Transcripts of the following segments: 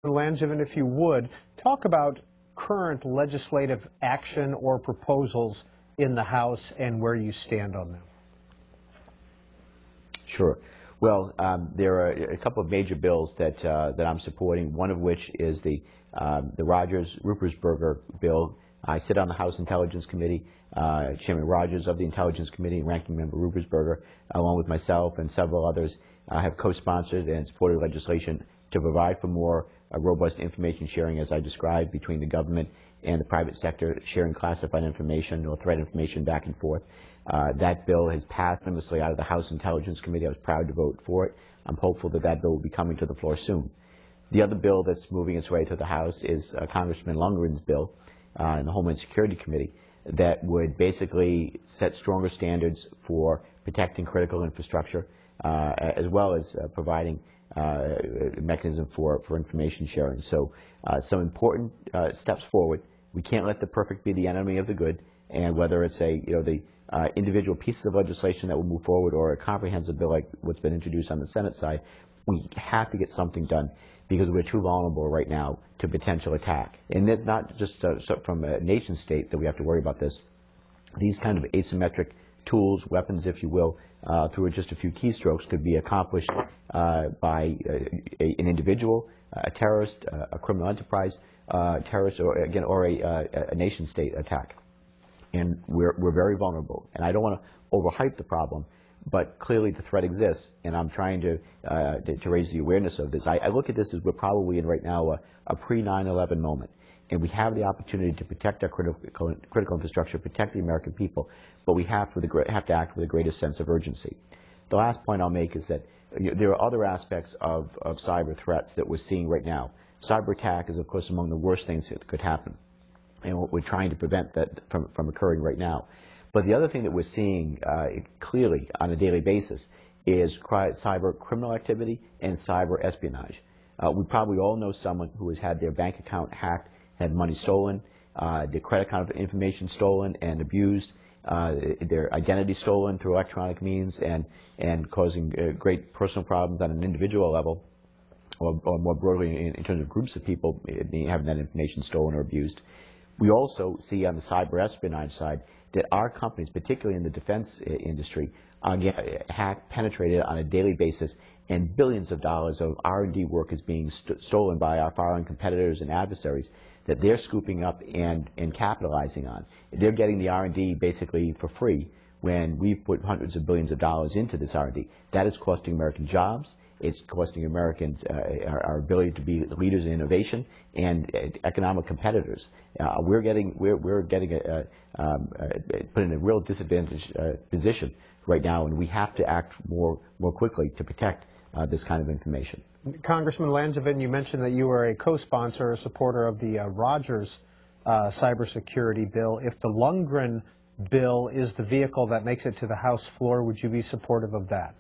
Langevin, if you would, talk about current legislative action or proposals in the House and where you stand on them. Sure. Well, there are a couple of major bills that I'm supporting, one of which is the Rogers-Ruppersberger bill. I sit on the House Intelligence Committee. Chairman Rogers of the Intelligence Committee and Ranking Member Ruppersberger, along with myself and several others, have co-sponsored and supported legislation to provide for more robust information sharing, as I described, between the government and the private sector, sharing classified information or threat information back and forth. That bill has passed famously out of the House Intelligence Committee. I was proud to vote for it. I'm hopeful that that bill will be coming to the floor soon. The other bill that's moving its way to the House is Congressman Langevin's bill in the Homeland Security Committee that would basically set stronger standards for protecting critical infrastructure, as well as providing a mechanism for information sharing. So some important steps forward. We can't let the perfect be the enemy of the good, and whether it's the individual pieces of legislation that will move forward or a comprehensive bill like what's been introduced on the Senate side, we have to get something done because we're too vulnerable right now to potential attack. And it's not just from a nation state that we have to worry about this. These kind of asymmetric tools, weapons, if you will, through just a few keystrokes could be accomplished by an individual, a terrorist, a criminal enterprise terrorist, or a nation state attack. And we're very vulnerable. And I don't want to overhype the problem, but clearly the threat exists, and I'm trying to raise the awareness of this. I look at this as we're probably in right now a pre-9/11 moment, and we have the opportunity to protect our critical infrastructure, protect the American people, but we have to act with the greatest sense of urgency. The last point I'll make is that there are other aspects of cyber threats that we're seeing right now. Cyber attack is, of course, among the worst things that could happen, and we're trying to prevent that from occurring right now. But the other thing that we're seeing clearly on a daily basis is cyber criminal activity and cyber espionage. We probably all know someone who has had their bank account hacked, had money stolen, their credit card information stolen and abused, their identity stolen through electronic means and causing great personal problems on an individual level, or more broadly in terms of groups of people having that information stolen or abused. We also see on the cyber espionage side that our companies, particularly in the defense industry, get hacked, penetrated on a daily basis, and billions of dollars of R&D work is being stolen by our foreign competitors and adversaries that they're scooping up and capitalizing on. They're getting the R&D basically for free when we've put hundreds of billions of dollars into this R&D. That is costing American jobs. It's costing Americans our ability to be leaders in innovation and economic competitors. We're put in a real disadvantaged position right now, and we have to act more quickly to protect this kind of information. Congressman Langevin, you mentioned that you are a co-sponsor, a supporter of the Rogers cybersecurity bill. If the Lundgren bill is the vehicle that makes it to the House floor, would you be supportive of that?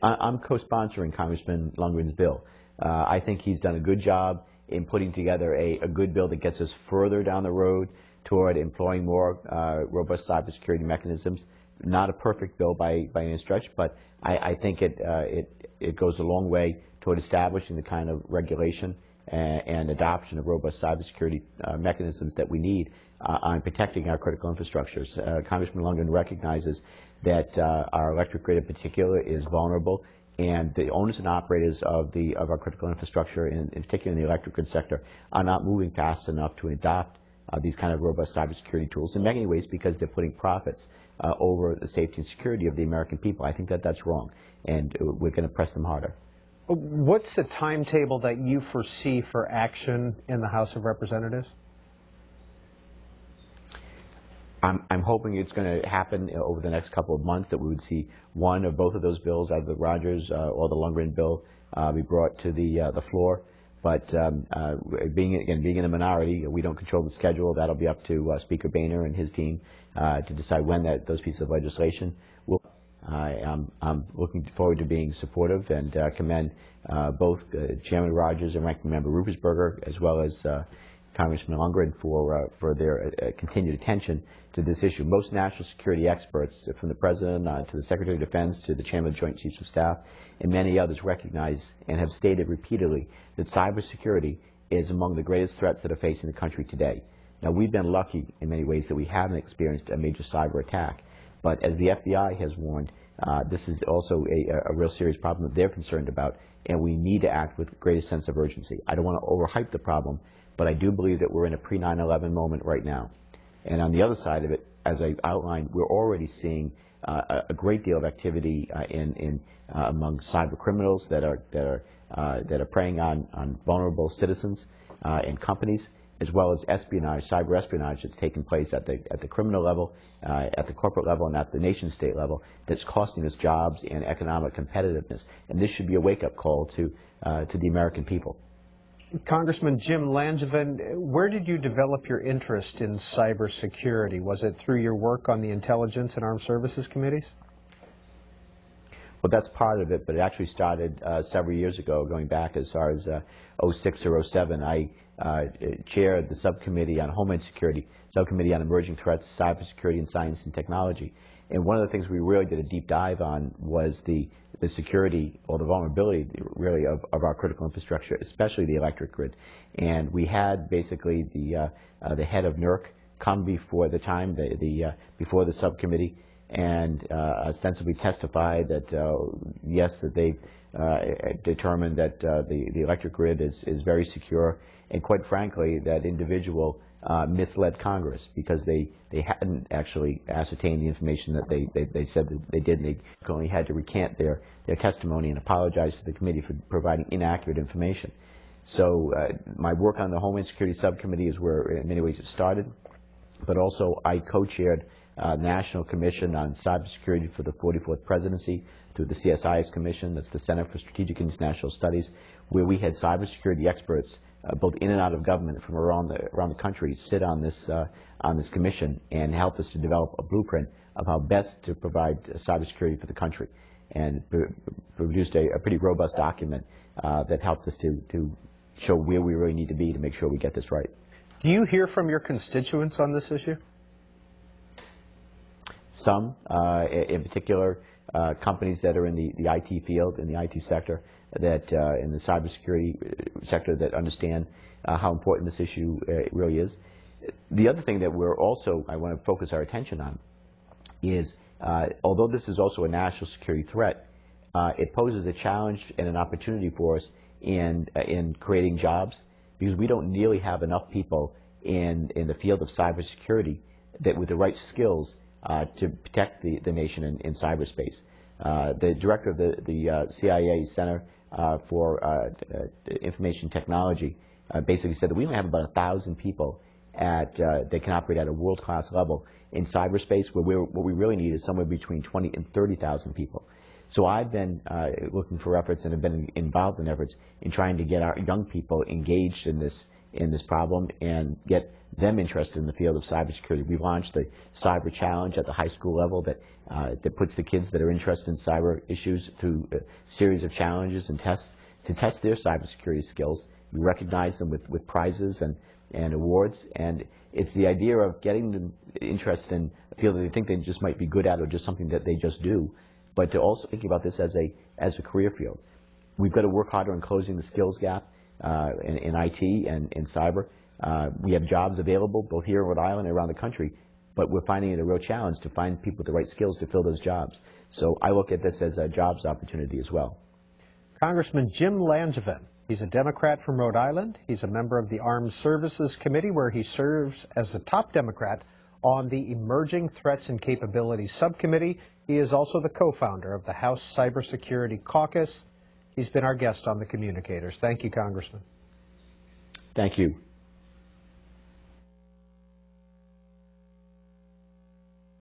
I'm co-sponsoring Congressman Langevin bill. I think he's done a good job in putting together a good bill that gets us further down the road toward employing more robust cybersecurity mechanisms. Not a perfect bill by any stretch, but I think it goes a long way toward establishing the kind of regulation and adoption of robust cybersecurity mechanisms that we need on protecting our critical infrastructures. Congressman Langevin recognizes that our electric grid in particular is vulnerable, and the owners and operators of our critical infrastructure, in particular in the electric grid sector, are not moving fast enough to adopt these kind of robust cybersecurity tools in many ways because they're putting profits over the safety and security of the American people. I think that that's wrong, and we're going to press them harder. What's the timetable that you foresee for action in the House of Representatives? I'm hoping it's going to happen over the next couple of months, that we would see one or both of those bills, either the Rogers or the Lundgren bill, be brought to the floor. But being in the minority, we don't control the schedule. That'll be up to Speaker Boehner and his team to decide when those pieces of legislation will. I'm looking forward to being supportive and commend both Chairman Rogers and Ranking Member Ruppersberger, as well as Congressman Langevin for their continued attention to this issue. Most national security experts, from the President to the Secretary of Defense to the Chairman of the Joint Chiefs of Staff and many others, recognize and have stated repeatedly that cybersecurity is among the greatest threats that are facing the country today. Now, we've been lucky in many ways that we haven't experienced a major cyber attack, but as the FBI has warned, this is also a real serious problem that they're concerned about, and we need to act with the greatest sense of urgency. I don't want to overhype the problem, but I do believe that we're in a pre-9/11 moment right now. And on the other side of it, as I outlined, we're already seeing a great deal of activity among cyber criminals that are preying on vulnerable citizens and companies, as well as espionage, cyber espionage that's taking place at the criminal level, at the corporate level, and at the nation-state level that's costing us jobs and economic competitiveness. And this should be a wake-up call to the American people. Congressman Jim Langevin, where did you develop your interest in cybersecurity? Was it through your work on the Intelligence and Armed Services Committees? Well, that's part of it, but it actually started several years ago, going back as far as 06 or 07. I chaired the subcommittee on Homeland Security, subcommittee on emerging threats, cybersecurity, and science and technology. And one of the things we really did a deep dive on was the security or the vulnerability, really, of our critical infrastructure, especially the electric grid. And we had basically the head of NERC come before the time, before the subcommittee, and ostensibly testify that yes, that they determined that the electric grid is very secure, and quite frankly, that individual misled Congress because they hadn't actually ascertained the information that they said that they did, and they only had to recant their testimony and apologize to the committee for providing inaccurate information. So my work on the Homeland Security Subcommittee is where in many ways it started, but also I co-chaired National Commission on Cybersecurity for the 44th Presidency through the CSIS Commission, that's the Center for Strategic International Studies, where we had cybersecurity experts both in and out of government from around the country sit on this commission and help us to develop a blueprint of how best to provide cybersecurity for the country, and produced a pretty robust document that helped us to show where we really need to be to make sure we get this right. Do you hear from your constituents on this issue? Some, in particular, companies that are in the IT field, in the IT sector, that in the cybersecurity sector, that understand how important this issue really is. The other thing that I want to focus our attention on is, although this is also a national security threat, it poses a challenge and an opportunity for us in creating jobs, because we don't nearly have enough people in the field of cybersecurity that with the right skills to protect the nation in cyberspace. The director of the CIA Center for Information Technology basically said that we only have about 1,000 people that can operate at a world-class level in cyberspace, where what we really need is somewhere between 20 and 30,000 people. So I've been looking for efforts and have been involved in efforts in trying to get our young people engaged in this problem and get them interested in the field of cybersecurity. We've launched the Cyber Challenge at the high school level that puts the kids that are interested in cyber issues through a series of challenges and tests to test their cybersecurity skills. We recognize them with prizes and awards, and it's the idea of getting them interested in a field that they think they just might be good at, or just something that they just do, but to also think about this as a career field. We've got to work harder on closing the skills gap in IT and in cyber. We have jobs available both here in Rhode Island and around the country, but we're finding it a real challenge to find people with the right skills to fill those jobs. So I look at this as a jobs opportunity as well. Congressman Jim Langevin, he's a Democrat from Rhode Island. He's a member of the Armed Services Committee, where he serves as the top Democrat on the Emerging Threats and Capabilities Subcommittee. He is also the co-founder of the House Cybersecurity Caucus. He's been our guest on The Communicators. Thank you, Congressman. Thank you.